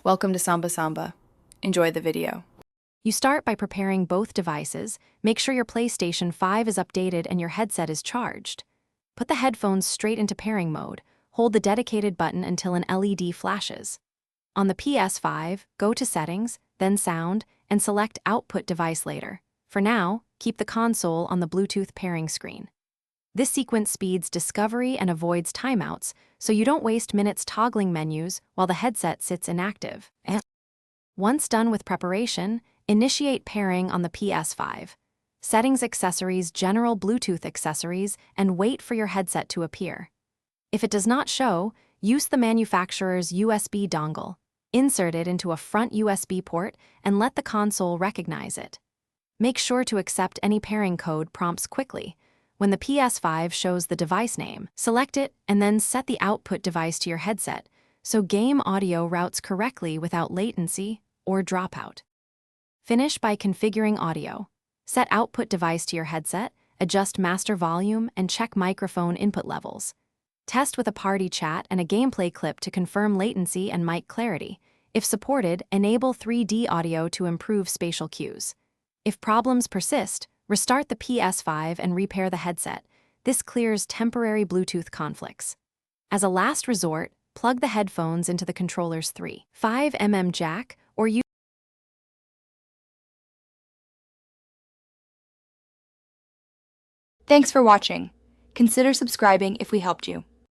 Welcome to Samba Samba. Enjoy the video. You start by preparing both devices. Make sure your PlayStation 5 is updated and your headset is charged. Put the headphones straight into pairing mode. Hold the dedicated button until an LED flashes. On the PS5, go to Settings, then Sound, and select Output Device later. For now, keep the console on the Bluetooth pairing screen. This sequence speeds discovery and avoids timeouts, so you don't waste minutes toggling menus while the headset sits inactive. Once done with preparation, initiate pairing on the PS5. Settings Accessories, General Bluetooth Accessories, and wait for your headset to appear. If it does not show, use the manufacturer's USB dongle. Insert it into a front USB port and let the console recognize it. Make sure to accept any pairing code prompts quickly. When the PS5 shows the device name, select it and then set the output device to your headset so game audio routes correctly without latency or dropout. Finish by configuring audio. Set output device to your headset, adjust master volume, and check microphone input levels. Test with a party chat and a gameplay clip to confirm latency and mic clarity. If supported, enable 3D audio to improve spatial cues. If problems persist, restart the PS5 and repair the headset. This clears temporary Bluetooth conflicts. As a last resort, plug the headphones into the controller's 3.5mm jack or use. Thanks for watching. Consider subscribing if we helped you.